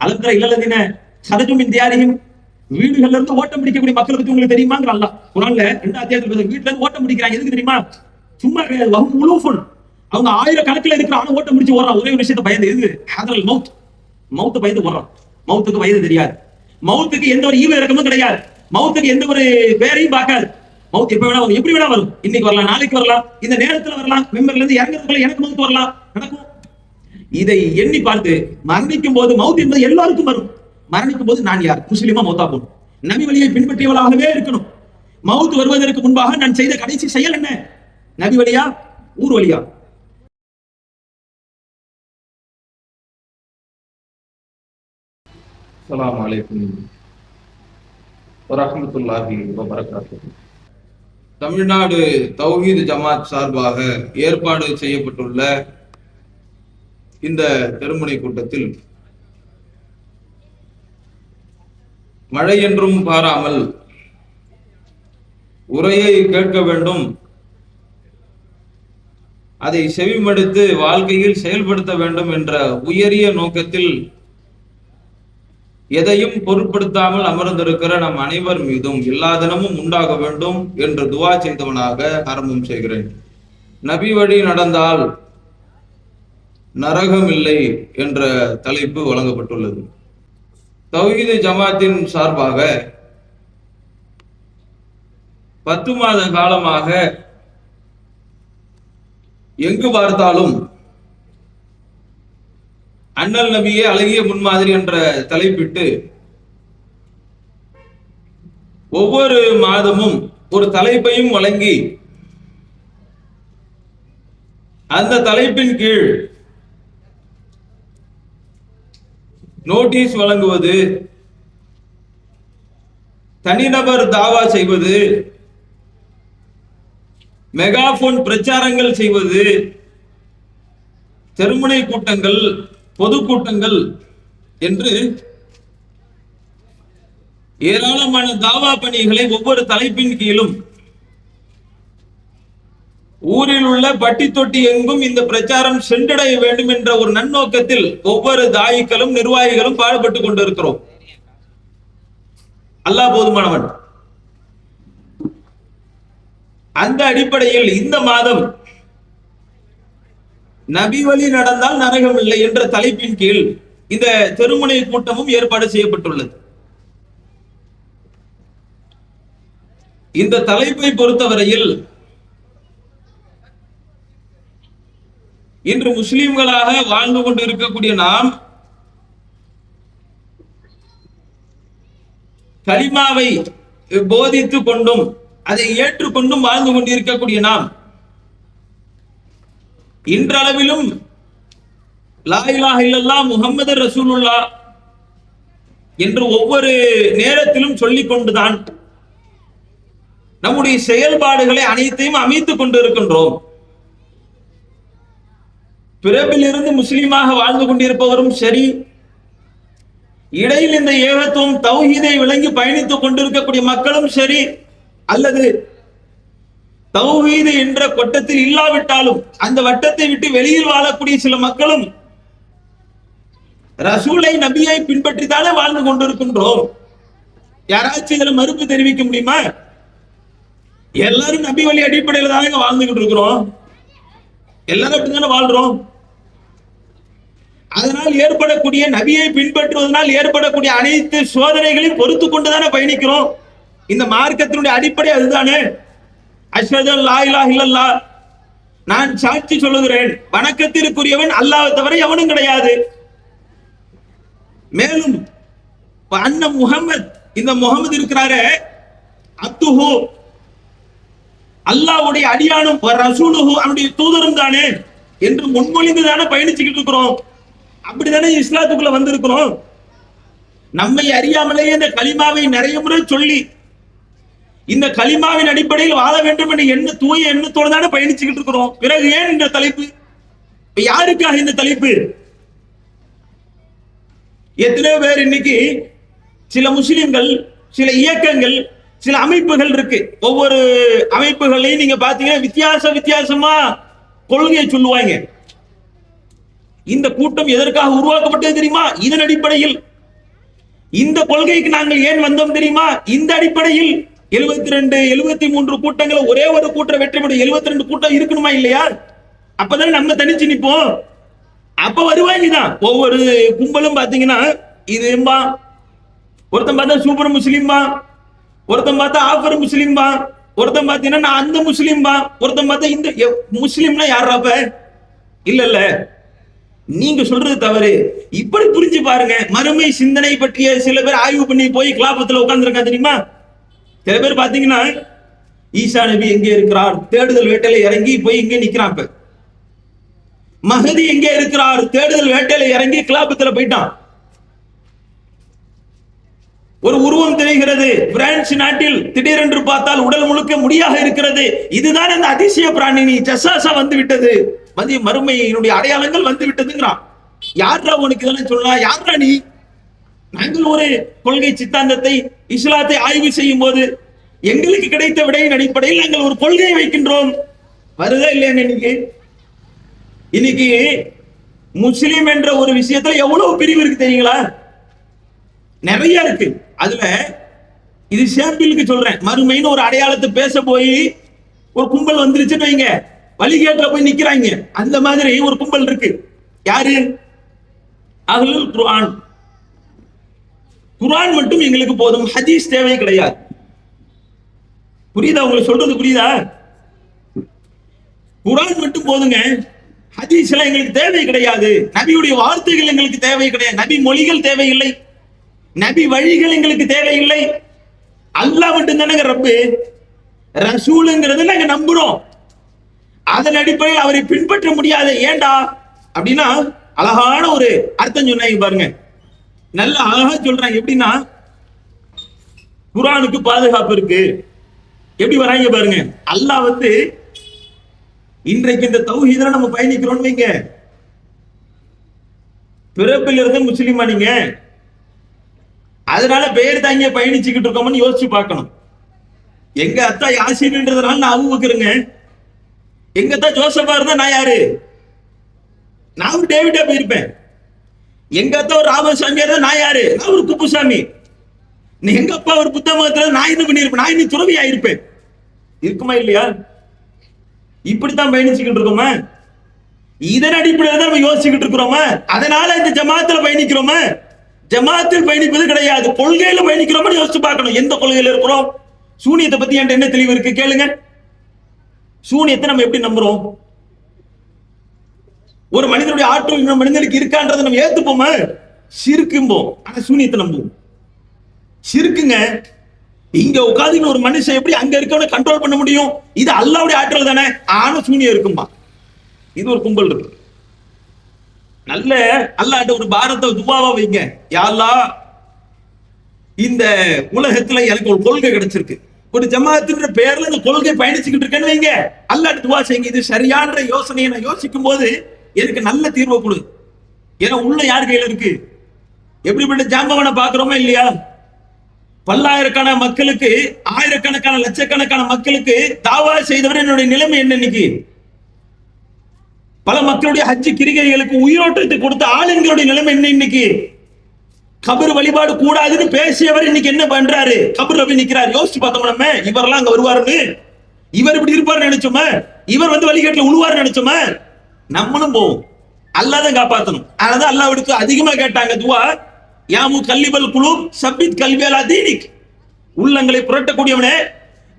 அலந்தர இல்லல்லதீன சதஜும் மின் தியாரிஹிம், வீடுகள்ல இருந்து ஓட்டம் பிடிக்கக்கூடிய மக்களை பத்தி உங்களுக்கு தெரியுமாங்கிற அல்லாஹ் குர்ஆன்ல 2 அத்தியாயத்துல வீட்டுல இருந்து ஓட்டம் பிடிக்கிறாங்க. எதுக்கு தெரியுமா? சும்மா வஹும் உலூஃபுன், அவங்க ஆயிரக்கணக்கில் இருக்கிற ஆனா ஓட்டம் பிடிச்சு ஓடுறான். ஒரே ஒரு விஷயத்தை பயந்து, எது? ஹதரல் மௌத், மௌத்து பயந்து ஓடுறான். மௌத்துக்கு வயது தெரியாது, மௌத்துக்கு எந்த ஒரு ஈவ இறக்கமும் கிடையாது, மௌத்துக்கு எந்த ஒரு பேரையும் பார்க்காது. மௌத் எப்ப வேணா வரும், எப்படி வேணா வரும். இன்னைக்கு வரலாம், நாளைக்கு வரலாம், இந்த நேரத்துல வரலாம், மெம்பர்ல இருந்து இறங்குறதுக்குள்ள எனக்கு மௌத் வரலாம், நடக்கும். இதை எண்ணி பார்த்து மரணிக்கும் போது மௌத் என்பது எல்லாருக்கும் வரும். மரணிக்கும் போது நான் யார்? முஸ்லிமா மௌத்தா போகணும், நபி வழியை பின்பற்றியவளாகவே இருக்கணும். மௌத் வருவதற்கு முன்பாக நான் செய்த கடைசி செயல் என்ன? நபி வழியா, ஊர் வழியா? அஸ்ஸலாமு அலைக்கும் வரஹ்மத்துல்லாஹி வபரகாத்துஹு. தமிழ்நாடு தௌஹீத் ஜமாத் சார்பாக ஏற்பாடு செய்யப்பட்டுள்ள இந்த தெருமுனை கூட்டத்தில் மழை என்றும் பாராமல் உரையை கேட்க வேண்டும், அதை செவிமடுத்து வாழ்க்கையில் செயல்படுத்த வேண்டும் என்ற உயரிய நோக்கத்தில் எதையும் பொருட்படுத்தாமல் அமர்ந்திருக்கிற நம் அனைவர் மீதும் எல்லா தினமும் உண்டாக வேண்டும் என்று துவா செய்தவனாக ஆரம்பம் செய்கிறேன். நபி வழி நடந்தால் நரகம் இல்லை என்ற தலைப்பு வழங்கப்பட்டுள்ளது. தௌஹீத் ஜமாத்தின் சார்பாக 10 மாத காலமாக எங்கு பார்த்தாலும் அண்ணல் நபியே அழகிய முன்மாதிரி என்ற தலைப்பிட்டு ஒவ்வொரு மாதமும் ஒரு தலைப்பையும் வழங்கி அந்த தலைப்பின் கீழ் நோட்டீஸ் வழங்குவது, தனிநபர் தாவா செய்வது, மெகாபோன் பிரச்சாரங்கள் செய்வது, தெருமுனை கூட்டங்கள், பொதுக்கூட்டங்கள் என்று ஏராளமான தாவா பணிகளை ஒவ்வொரு தலைப்பின் கீழும் ஊரில் உள்ள பட்டி தொட்டி எங்கும் இந்த பிரச்சாரம் சென்றடைய வேண்டும் என்ற ஒரு நன்னோக்கத்தில் ஒவ்வொரு தாயிகளும் நிர்வாகிகளும் பாடுபட்டுக் கொண்டிருக்கிறோம். அல்லாஹ் போதுமானவன். அந்த அடிப்படையில் இந்த மாதம் நபி வழி நடந்தால் நரகம் இல்லை என்ற தலைப்பின் கீழ் இந்த தெருமுனை கூட்டமும் ஏற்பாடு செய்யப்பட்டுள்ளது. இந்த தலைப்பை பொறுத்தவரையில் இன்று முஸ்லிம்களாக வாழ்ந்து கொண்டு இருக்கக்கூடிய நாம் கலிமாவை போதித்துக் கொண்டும் அதை ஏற்றுக்கொண்டும் வாழ்ந்து கொண்டிருக்கக்கூடிய நாம் இன்றளவிலும் லா இலாஹ இல்லல்லாஹ் முஹம்மது ரசூலுல்லாஹ் என்று ஒவ்வொரு நேரத்திலும் சொல்லிக் கொண்டுதான் நம்முடைய செயல்பாடுகளை அனைத்தையும் அமைத்துக் கொண்டிருக்கின்றோம். பிறப்பிலிருந்து முஸ்லிமாக வாழ்ந்து கொண்டிருப்பவரும் சரி, இடையில் இந்த ஏகத்துவம் தௌஹீதை விளங்கி பயணித்துக் கொண்டிருக்கக்கூடிய மக்களும் சரி, அல்லது தௌஹீது என்ற கொட்டத்தில் இல்லாவிட்டாலும் அந்த வட்டத்தை விட்டு வெளியில் வாழக்கூடிய சில மக்களும் ரசூலை நபியை பின்பற்றித்தானே வாழ்ந்து கொண்டிருக்கின்றோம். யாராச்சும் இதுல மறுப்பு தெரிவிக்க முடியுமா? எல்லாரும் நபி வழி அடிப்படையில் தானே வாழ்ந்துகிட்டு இருக்கிறோம். எல்லாரும் அப்படித்தானே வாழ்றோம். அதனால் ஏற்படக்கூடிய நபியை பின்பற்றுவதனால் ஏற்படக்கூடிய அனைத்து சோதனைகளையும் பொறுத்து கொண்டுதானே பயணிக்கிறோம். இந்த மார்க்கத்தினுடைய அடிப்படை அதுதானே. அஷ்ஹது அல்லா இலாஹ இல்லல்லாஹ், நான் சாட்சி சொல்லுகிறேன் வணக்கத்திற்குரியவன் அல்லாஹ்வை தவிர எவனும் கிடையாது. மேலும் அன்ன முஹம்மத், இந்த முஹம்மது இருக்கிறாரே, அப்துஹு, அல்லாஹ்வுடைய அடியானும் ரசூலுஹு, அவனுடைய தூதரும் தானே என்று முன்மொழிந்து தானே பயணிச்சுக்கிட்டு இருக்கிறோம். அப்படித்தானே இஸ்லாத்துக்குள்ள வந்திருக்கிறோம். நம்மை அறியாமலேயே இந்த கலிமாவை நிறைய முறை சொல்லி இந்த கலிமாவின் அடிப்படையில் வாழ வேண்டும் என்ற தூய எண்ணத்தோடு தானே பயணிச்சுக்கிட்டு இருக்கிறோம். பிறகு ஏன் இந்த தலைப்பு? யாருக்காக இந்த தலைப்பு? எத்தனையோ பேர் இன்னைக்கு சில முஸ்லிம்கள், சில இயக்கங்கள், சில அமைப்புகள் இருக்கு. ஒவ்வொரு அமைப்புகளையும் நீங்க பாத்தீங்கன்னா வித்தியாசமா கொள்கையை சொல்லுவாங்க. இந்த கூட்டம் எதற்காக உருவாக்கப்பட்டது தெரியுமா? இதன் அடிப்படையில் இந்த கொள்கைக்கு நாங்கள் ஏன் வந்தோம் தெரியுமா? இந்த அடிப்படையில் 72 73 கூட்டங்களை ஒரே ஒரு கூட்டம் வெற்றி பெறும் 72 கூட்டம் இருக்கணுமா இல்லையா? அப்பதானே நம்ம தனிச்சு நிப்போம். அப்ப வருவாங்க தான் ஒவ்வொரு கும்பலும் பாத்தீங்கன்னா, இதும்பா ஒருத்தன் பார்த்தா சூப்பர் முஸ்லீம்பா, ஒருத்தன் பார்த்தா ஆஃபர் முஸ்லீம்பா, ஒருத்தன் பாத்தீங்கன்னா நான் அந்த முஸ்லீம்பா, ஒருத்தன் பார்த்தா இந்த முஸ்லீம்னா யாராப்ப? இல்ல நீங்க சொல்றது தவறு. இப்படி புரிஞ்சு பாருங்க. மறுமை சிந்தனை பற்றிய சில பேர் ஆய்வு பண்ணி போய் கிலாபத்துல உட்கார்ந்துருக்கா தெரியுமா? சில பேர் பாத்தீங்கன்னா ஈசா நபி எங்கே இருக்கிறார் தேடுதல் வேட்டையில இறங்கி போய் இங்கே நிக்கிறான். இப்ப மஹதி எங்கே இருக்கிறார் தேடுதல் வேட்டையில இறங்கி கிலாபத்துல போயிட்டான். ஒரு உருவம் தெரிகிறது பிரான்ஸ் நாட்டில், திடீரென்று பார்த்தால் உடல் முழுக்க முடியாக இருக்கிறது. இதுதான் அந்த அதிசய பிராணி ஜசாசா வந்து விட்டது, மதிய மறுமையினுடைய அடையாளங்கள் வந்து விட்டதுங்கிறான். யாரா உனக்கு இதெல்லாம் சொல்லலாம்? யாரா நீ? நாங்கள் ஒரு கொள்கை சித்தாந்தத்தை இஸ்லாத்தை ஆய்வு செய்யும் போது எங்களுக்கு கிடைத்த விடையின் அடிப்படையில் நாங்கள் ஒரு கொள்கையை வைக்கின்றோம். வருதா இல்லையா? இன்னைக்கு முஸ்லிம் என்ற ஒரு விஷயத்துல எவ்வளவு பிரிவு இருக்கு தெரியுங்களா? நிறைய இருக்கு. அதுல இது சாம்பிளுக்கு சொல்றேன். மறுமைன்னு ஒரு அடையாளத்தை பேச போய் ஒரு கும்பல் வந்துருச்சுன்னு வைங்க, வழிகேட்டுல போய் நிக்கிறாங்க. அந்த மாதிரி ஒரு கும்பல் இருக்கு. யாரு? அஹ்லுல் குர்ஆன். குர்ஆன் மட்டும் எங்களுக்கு போதும், ஹதீஸ் தேவை கிடையாது. புரியுதா? உங்களுக்கு சொல்றது புரியுதா? குர்ஆன் மட்டும் போதுங்க, ஹதீஸ் எல்லாம் எங்களுக்கு தேவை கிடையாது. நபியுடைய வார்த்தைகள் எங்களுக்கு தேவை கிடையாது. நபி மொழிகள் தேவையில்லை, நபி வழிகள் எங்களுக்கு தேவையில்லை. அல்லாஹ் மட்டும் தானே ரப்பு. ரசூலுங்கிறது நாங்க நம்புறோம். அதன் அடிப்படையில் அவரை பின்பற்ற முடியாது. ஏண்டா அப்படின்னா அழகான ஒரு அர்த்தம் சொன்னாங்க பாருங்க. நல்ல அழகா சொல்றாங்க. எப்படின்னா குர்ஆனுக்கு பாதுகாப்பு இருக்கு. எப்படி வராங்க பாருங்க. அல்லாஹ் வந்து இன்றைக்கு இந்த தௌஹீதுல நம்ம பயணிக்கிறோம் வைங்க, பிறப்பில் இருந்து முஸ்லிமா நீங்க, அதனால பெயர் தாங்கிய பயணிச்சுக்கிட்டு இருக்கோம்னு யோசிச்சு பார்க்கணும். எங்க அத்தா யாசின்றதுனால நான் அபூபக்கருங்க, எங்க அத்தா ஜோசப்பா இருந்தா நான் யாரு? நான் ஒரு டேவிடா போயிருப்பேன். எங்க அத்தா ஒரு ராமசாமியா இருந்தா நான் யாரு? நான் ஒரு குப்புசாமி. எங்க அப்பா ஒரு புத்த மதத்துல நான் என்ன பண்ணிருப்பேன்? நான் இன்னும் துறவி ஆயிருப்பேன். இருக்குமா இல்லையா? இப்படித்தான் பயணிச்சுக்கிட்டு இருக்கோமா? இதன் அடிப்படையில் தான் நம்ம யோசிச்சுக்கிட்டு இருக்கிறோமா? அதனால இந்த ஜமாத்துல பயணிக்கிறோமா? ஜமாத்தில் பயணிப்பது கிடையாது, கொள்கையில பயணிக்கிறோம். யோசிச்சு பார்க்கணும் எந்த கொள்கையில இருக்கிறோம். சூனியத்தை பத்தி என்கிட்ட என்ன தெளிவு இருக்கு கேளுங்க. சூனியத்தை நம்ம எப்படி நம்புறோம்? ஒரு மனிதனுடைய ஆற்றல் இன்னொரு மனிதனுக்கு இருக்கான்றதை நம்ம ஏத்துப்போமா? சிறுக்கும்போம். ஆனா சூனியத்தை நம்புவோம். சிறுக்குங்க. இங்க உட்காந்து ஒரு மனுஷன் எப்படி அங்க இருக்கவனை கண்ட்ரோல் பண்ண முடியும்? இது அல்லாஹ்வுடைய ஆற்றல் தானே. ஆனா சூனியம் இருக்குமா? இது ஒரு கும்பல் இருக்கு. நல்ல அல்லாஹ்ட்ட ஒரு பாரத்தை துவாவா வைங்க. யா அல்லாஹ், இந்த உலகத்துல எனக்கு ஒரு கொள்கை கிடைச்சிருக்கு, ஒரு ஜமாத்துன்ற பேர்ல இந்த கொள்கை பயணிச்சுக்கிட்டு இருக்கேன்னு வைங்க, அல்லாஹ்ட்ட துவா செய்யுங்க. இது சரியான யோசனையை நான் யோசிக்கும் போது எனக்கு நல்ல தீர்வை கொடு. ஏன்னா உள்ள யார் கையில இருக்கு? எப்படிப்பட்ட ஜாம்பவனை பாக்குறோமா இல்லையா? பல்லாயிரக்கான மக்களுக்கு, ஆயிரக்கணக்கான லட்சக்கணக்கான மக்களுக்கு தாவா செய்தவர் என்னுடைய நிலைமை என்ன இன்னைக்கு? பல மக்களுடைய ஹஜ்ஜி கிரிகைகளுக்கு உயிரோட்டத்தை கொடுத்த ஆளுங்களுடைய நிலைமை என்ன இன்னைக்கு? கபர் வழிபாடு கூடாதுன்னு பேசியவர் இன்னைக்கு என்ன பண்றாரு? கபர் போய் நிக்கிறார். யோசிச்சு பார்த்தோம் நம்ம, இவரெல்லாம் அங்க வருவாருன்னு, இவர் இப்படி இருப்பாரு நினைச்சோமா? இவர் வந்து வழிகாட்டுல உழுவாரு நினைச்சோமா? நம்மளும் போவோம். அல்லாஹ் தான் காப்பாத்தணும். அதனால அல்லாஹ் விடுத்து அதிகமா கேட்டாங்க துவா, யாமு கல்லிபல் குலூப் சப்பித் கல்வியலா தீனிக். உள்ளங்களை புரட்டக்கூடியவனே,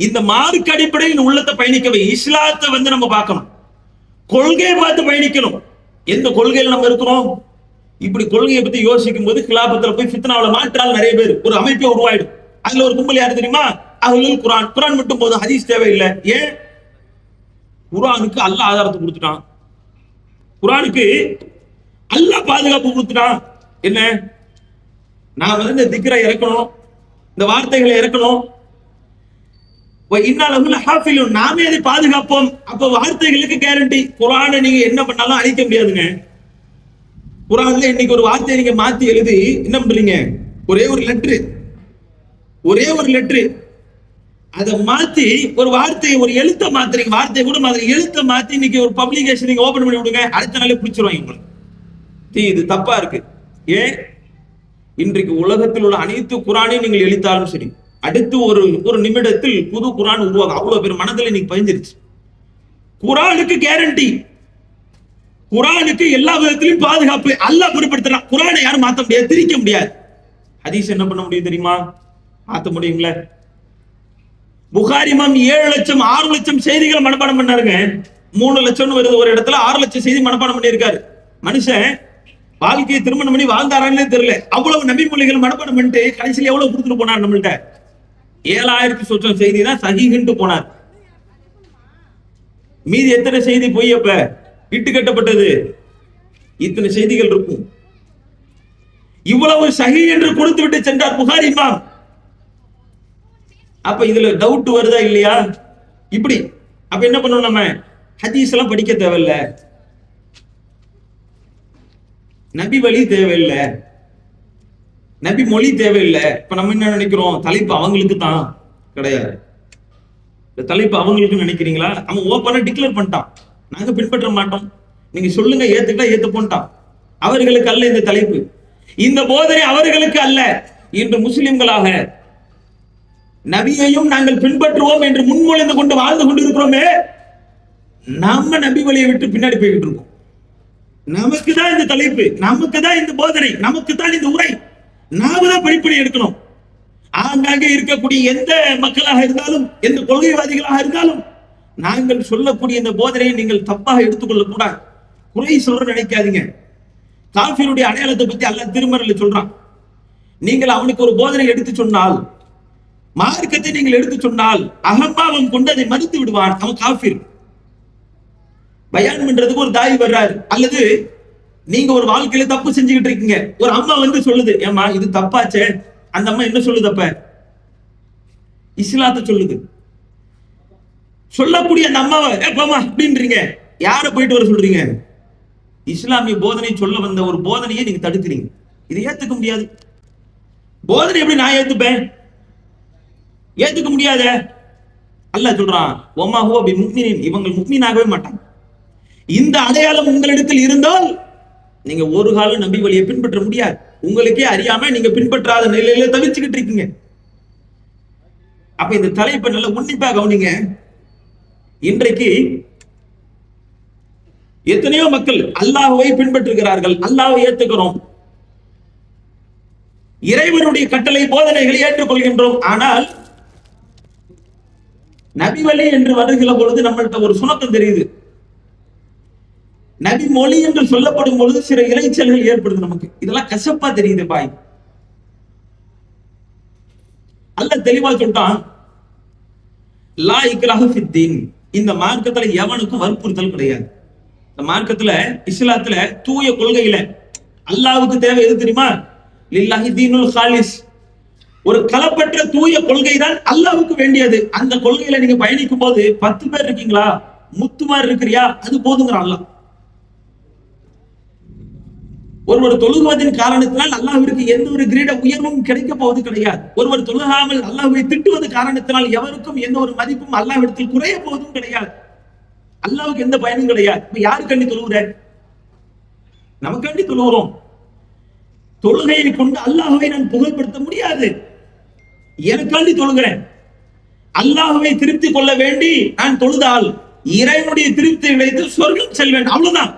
இந்த மார்க்க அடிப்படையில் உள்ளத்தை பயணிக்கவே. இஸ்லாத்தை வந்து நம்ம பார்க்கணும், கொள்கையை பார்த்து பயணிக்கணும். எந்த கொள்கையில் நம்ம இருக்கிறோம்? இப்படி கொள்கையை பத்தி யோசிக்கும் போது கிலாபத்துல போய் ஃபித்னாவுல மாற்றால் நிறைய பேர் ஒரு அமைப்பை உருவாயிடும். அதுல ஒரு கும்பல் யாரு தெரியுமா? அஹ்லுல் குர்ஆன். குர்ஆன் மட்டும் போதும், ஹதீஸ் தேவையில்லை. ஏன்? குர்ஆனுக்கு அல்லாஹ் ஆதாரத்தை கொடுத்துட்டான். குர்ஆனுக்கு அல்லாஹ் பாதுகாப்பு கொடுத்துட்டான். என்ன? நான் வந்து இந்த திக்ரை இறக்கணும், இந்த வார்த்தைகளை இறக்கணும். நாமே அதை பாதுகாப்போம். அப்ப வார்த்தைகளுக்கு கேரண்டி. குர்ஆனை நீங்க என்ன பண்ணாலும் அழிக்க முடியாதுங்க. குர்ஆன்ல இன்னைக்கு ஒரு வார்த்தையை நீங்க மாத்தி எழுதி என்ன பண்றீங்க? ஒரே ஒரு லெட்டர் அதை மாத்தி ஒரு வார்த்தையை, ஒரு எழுத்த மாத்துறீங்க. வார்த்தையை கூட மாதிரி எழுத்த மாத்தி இன்னைக்கு ஒரு பப்ளிகேஷன் நீங்க ஓபன் பண்ணி விடுங்க, அடுத்த நாளே பிடிச்சிருவாங்க உங்களுக்கு. இது தப்பா இருக்கு. ஏன்? இன்றைக்கு உலகத்தில் உள்ள அனைத்து குரானையும் நீங்கள் எழுத்தாலும் சரி, அடுத்து ஒரு நிமிடத்தில் புது குரான் உருவாகும். அவ்வளவு பேர் மனதில் இன்னைக்கு பதிஞ்சிருச்சு. குரானுக்கு கேரண்டி, குரானுக்கு எல்லா விதத்திலும் பாதுகாப்பு அல்லாஹ் பொறுப்படுத்துறான். குரானை யாரும் மாத்த முடியாது, திரிக்க முடியாது. ஹதீஸ் என்ன பண்ண முடியும் தெரியுமா? மாத்த முடியுங்களா? புகாரி இமாம் 7 லட்சம் 6 லட்சம் செய்திகளை மனப்பாடம் பண்ணாருங்க. 3 லட்சம் வருது ஒரு இடத்துல, 6 லட்சம் செய்தி மனப்பாடம் பண்ணியிருக்காரு. மனுஷன் வாழ்க்கையை திருமணம் பண்ணி வாழ்ந்தாரான்னு தெரியல. அவ்வளவு நபி மொழிகள் மனப்பாடம் பண்ணிட்டு கடைசியில் எவ்வளவு கொடுத்துட்டு போனார் நம்மள்ட்ட? 7000 சொச்சம் செய்தி தான் சஹீஹ்னு போனார். மீதி எத்தனை செய்தி பொய்? அப்ப இட்டு கட்டப்பட்டது இத்தனை செய்திகள் இருக்கும். இவ்வளவு சஹீ என்று கொடுத்து விட்டு சென்றார் புகாரி இமாம். அப்ப இதுல டவுட் வருதா இல்லையா? இப்படி அப்ப என்ன பண்ணணும்? நம்ம ஹதீஸ் எல்லாம் படிக்க தேவையில்ல, நபி வழி தேவையில்லை, நபி மொழி தேவையில்லை. இப்ப நம்ம என்ன நினைக்கிறோம்? தலைப்பு அவங்களுக்கு தான். கிடையாது. இந்த தலைப்பு அவங்களுக்கு நினைக்கிறீங்களா? அவன் ஓப்பனா டிக்ளேர் பண்ணிட்டான், நாங்க பின்பற்ற மாட்டோம், நீங்க சொல்லுங்க, ஏத்துக்கிட்டா ஏத்து போட்டான். அவர்களுக்கு அல்ல இந்த தலைப்பு, இந்த போதனை அவர்களுக்கு அல்ல. இன்று முஸ்லிம்களாக நபியையும் நாங்கள் பின்பற்றுவோம் என்று முன்மொழிந்து கொண்டு வாழ்ந்து கொண்டிருக்கிறோமே, நம்ம நபி வழியை விட்டு பின்னாடி போய்கிட்டு இருக்கோம். நமக்கு தான் இந்த தலைப்பு, நமக்கு தான் இந்த போதனை, நமக்கு தான் இந்த உரை, நாம தான் படிப்படி எடுக்கணும். ஆங்காங்கே இருக்கக்கூடிய எந்த மக்களாக இருந்தாலும், எந்த கொள்கைவாதிகளாக இருந்தாலும், நாங்கள் சொல்லக்கூடிய இந்த போதனையை நீங்கள் தப்பாக எடுத்துக்கொள்ள கூடாது, குறை சொல்ற நினைக்காதீங்க. காஃபிருடைய அடையாளத்தை பத்தி அல்லாஹ் திருமறையில சொல்றான். நீங்கள் அவனுக்கு ஒரு போதனை எடுத்து சொன்னால், மார்க்கத்தை நீங்கள் எடுத்து சொன்னால், அகம்பாவம் கொண்டு அதை மறுத்து விடுவான், அவன் காஃபிர். பயான் பண்றதுக்கு ஒரு தாய் வர்றாரு, அல்லது நீங்க ஒரு வாழ்க்கையில தப்பு செஞ்சுக்கிட்டு இருக்கீங்க, ஒரு அம்மா வந்து சொல்லுது, ஏமா இது தப்பாச்சே. அந்த அம்மா என்ன சொல்லுது? அப்ப இஸ்லாத்தை சொல்லுது. சொல்லக்கூடிய அந்த அம்மாவை ஏப்பமா அப்படின்றீங்க, யார போயிட்டு வர சொல்றீங்க? இஸ்லாமிய போதனை சொல்ல வந்த ஒரு போதனையை நீங்க தடுக்கிறீங்க. இதை ஏத்துக்க முடியாது. போதனை எப்படி நான் ஏத்துப்பேன்? ஏத்துக்க முடியாத. அல்லாஹ் சொல்றான், ஒமா ஹுவ பிமுக்மினின், இவங்க முக்மீனாகவே மாட்டாங்க. இந்த அடையாளம் உங்களிடத்தில் இருந்தால் நீங்க ஒரு காலம் நபி வழியை பின்பற்ற முடியாது. உங்களுக்கே அறியாம நீங்க பின்பற்றாத நிலையில தவிச்சுக்கிட்டு இருக்கீங்க. அப்ப இந்த தலைப்பை நல்ல உன்னிப்பா கவனிங்க. இன்றைக்கு எத்தனையோ மக்கள் அல்லாஹ்வை பின்பற்றுகிறார்கள், அல்லாஹ்வை ஏத்துக்கிறோம், இறைவனுடைய கட்டளை போதனைகளை ஏற்றுக்கொள்கின்றோம். ஆனால் நபி வழி என்று வருகிற பொழுது நம்மள்ட்ட ஒரு சுணக்கம் தெரியுது. நபி மொழி என்று சொல்லப்படும் பொழுது சில இறைச்சல்கள் ஏற்படுது நமக்கு. இதெல்லாம் கசப்பா தெரியுது பாய். அல்லாஹ் தெளிவா சொல்லிட்டான், லா இக்ராஹ ஃபித்தீன், இந்த மார்க்கத்துல எவனுக்கும் வற்புறுத்தல் கிடையாது. இந்த மார்க்கத்துல, இஸ்லாத்துல, தூய கொள்கையில அல்லாஹ்வுக்கு தேவை எது தெரியுமா? லில்லாஹி தீனுல் காலிஸ், ஒரு களப்பற்ற தூய கொள்கை தான் அல்லாஹ்வுக்கு வேண்டியது. அந்த கொள்கையில நீங்க பயணிக்கும் போது 10 பேர் இருக்கீங்களா, முத்துமார் இருக்கிறியா, அது போதுங்கிற அல்லாஹ். ஒருவர் தொழுகுவதன் காரணத்தினால் அல்லாஹ்விற்கு எந்த ஒரு கிரீட உயர்வும் கிடைக்க போவது கிடையாது. ஒருவர் தொழுகாமல் அல்லாஹ்வை திட்டுவது காரணத்தினால் எவருக்கும் எந்த ஒரு மதிப்பும் அல்லாஹ்விடத்தில் குறைய போவதும் கிடையாது. அல்லாஹ்வுக்கு எந்த பயனும் கிடையாது. இப்ப யாருக்காண்டி தொழுகிற? நமக்காண்டி தொழுகிறோம். தொழுகையை கொண்டு அல்லாஹ்வை நான் புகழ்படுத்த முடியாது. எனக்காண்டி தொழுகிறேன். அல்லாஹ்வை திருப்தி கொள்ள வேண்டி நான் தொழுதால் இறைவனுடைய திருப்தி கிடைத்து சொர்க்கம் செல்வேன், அவ்வளவுதான்.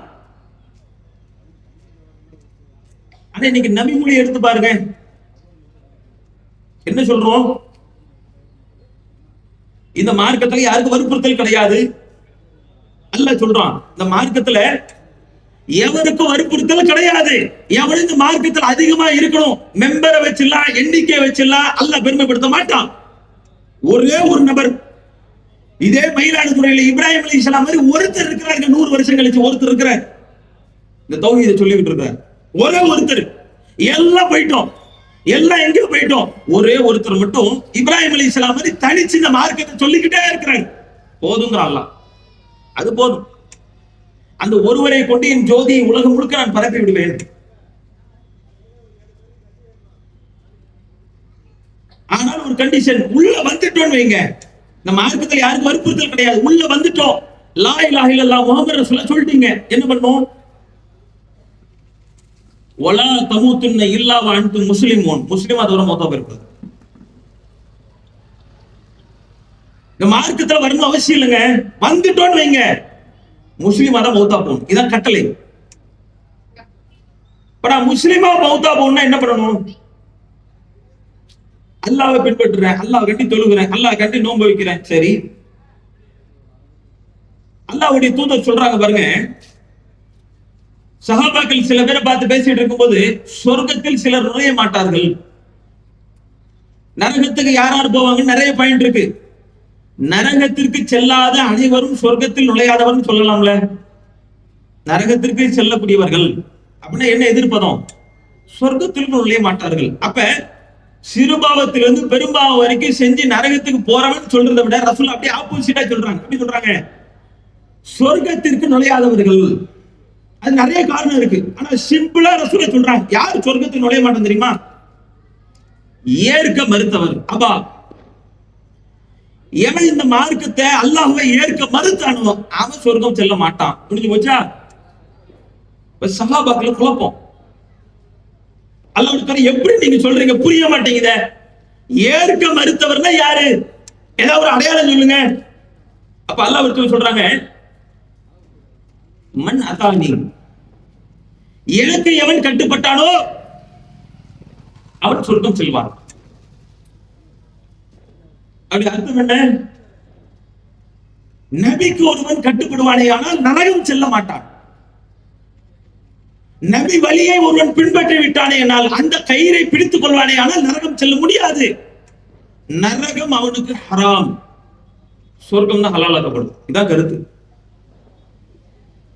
ஆனா இன்னைக்கு நபி மொழி எடுத்து பாருங்க, என்ன சொல்றோம்? இந்த மார்க்கத்துல யாருக்கு வற்புறுத்தல் கிடையாது. அல்லாஹ் சொல்றான், இந்த மார்க்கத்துல எவருக்கும் வற்புறுத்தல் கிடையாது. எவரும் இந்த மார்க்கத்தில் அதிகமா இருக்கணும், மெம்பரை வச்சிடலாம், எண்ணிக்கை வச்சிடலாம், அல்லாஹ் பெருமைப்படுத்த மாட்டான். ஒரே ஒரு நபர், இதே மயிலாடுதுறையில இப்ராஹிம் அலைஹிஸ்ஸலாம் மாதிரி ஒருத்தர் இருக்கிறார், 100 வருஷம் கழிச்சு ஒருத்தர் இருக்கிறார், இந்த தௌஹீதை சொல்லிக்கிட்டு இருக்கார். ஒரே ஒருத்தர். எல்லாம் போயிட்டோம், எல்லாம் எங்கேயோ போயிட்டோம். ஒரே ஒருத்தர் மட்டும் இப்ராஹிம் அலைஹிஸ்ஸலாம் மாதிரி தனிச்சு இந்த மார்க்கத்தை சொல்லிக்கிட்டே இருக்கிறார். போதுங்கிற அல்லாஹ், அது போதும். அந்த ஒருவரை கொண்டு என் ஜோதியை உலகம் முழுக்க நான் பரப்பி விடுவேன். ஆனால் ஒரு கண்டிஷன், உள்ள வந்துட்டோம் வைங்க, இந்த மார்க்கத்தில் யாருக்கும் வற்புறுத்தல் கிடையாது. உள்ள வந்துட்டோம், லா இலாஹ இல்லல்லாஹ் முஹம்மது ரசூலுல்லாஹ் சொல்லிட்டீங்க, என்ன பண்ணுவோம்? ஒலா தமூத்துன்ன இல்லா வாழ்த்து முஸ்லிமோன், முஸ்லிம் அதோட மௌத்தா போயிருக்கூடாது. இந்த மார்க்கத்துல வரணும் அவசியம் இல்லைங்க. வந்துட்டோன்னு வைங்க, முஸ்லிம் தான் மௌத்தா போகணும். இதான் கட்டளை. இப்ப நான் முஸ்லிமா மௌத்தா போகணும்னா என்ன பண்ணணும்? அல்லாஹ்வை பின்பற்றுறேன், அல்லாஹ் கண்டி தொழுகிறேன், அல்லாஹ் கண்டி நோன்பு வைக்கிறேன். சரி, அல்லாஹ்வுடைய தூதர் சொல்றாங்க பாருங்க, சஹாபாக்கள் சில பேரை பார்த்து பேசிட்டு இருக்கும்போது, சொர்க்கத்தில் சிலர் நுழைய மாட்டார்கள், நரகத்துக்கு யார் யார் போவாங்க நிறைய பாயிண்ட் இருக்கு. நரகத்திற்கு செல்லாத அனைவரும் சொர்க்கத்தில் நுழையாதவர்னு சொல்லலாம்ல. நரகத்திற்கு செல்லக்கூடியவர்கள் அப்படின்னா என்ன எதிர்ப்பதம்? சொர்க்கத்தில் நுழைய மாட்டார்கள். அப்ப சிறுபாவத்திலிருந்து பெரும்பாவம் வரைக்கும் செஞ்சு நரகத்துக்கு போறவன் சொல்றதை விட ரசூல் அப்படியே ஆப்போசிட்டா சொல்றாங்க. எப்படி சொல்றாங்க? சொர்க்கத்திற்கு நுழையாதவர்கள். அது நிறைய காரணம் இருக்கு, ஆனா சிம்பிளா ரசூலை சொல்றாங்க. யார் சொர்க்கத்துக்கு நுழைய மாட்டான் தெரியுமா? ஏற்க மறுத்தவர். அப்பா எவன் இந்த மார்க்கத்தை அல்லாஹ்வை ஏற்க மறுத்தானோ அவன் சொர்க்கம் செல்ல மாட்டான். புரிஞ்சு போச்சா? சஹாபாக்கள் குழப்பம். அல்லாஹ் எப்படி நீங்க சொல்றீங்க, புரிய மாட்டேங்குத. ஏற்க மறுத்தவர்னா யாரு? ஏதாவது ஒரு அடையாளம் சொல்லுங்க. அப்ப அல்லாஹ் சொல்றாங்க, மன் அதானி, எனக்கு எவன் கட்டுப்பட்டானோ அவன் சொர்க்கம் செல்வான். அப்படி அர்த்தம் என்ன? நபிக்கு ஒருவன் கட்டுப்படுவானே ஆனால் நரகம் செல்ல மாட்டான். நபி வழியை ஒருவன் பின்பற்றி விட்டானே ஆனால், அந்த கயிறை பிடித்துக் கொள்வானே ஆனால் நரகம் செல்ல முடியாது. நரகம் அவனுக்கு ஹராம், சொர்க்கம் தான் ஹலாலாக்கப்படும். இதான் கருத்து.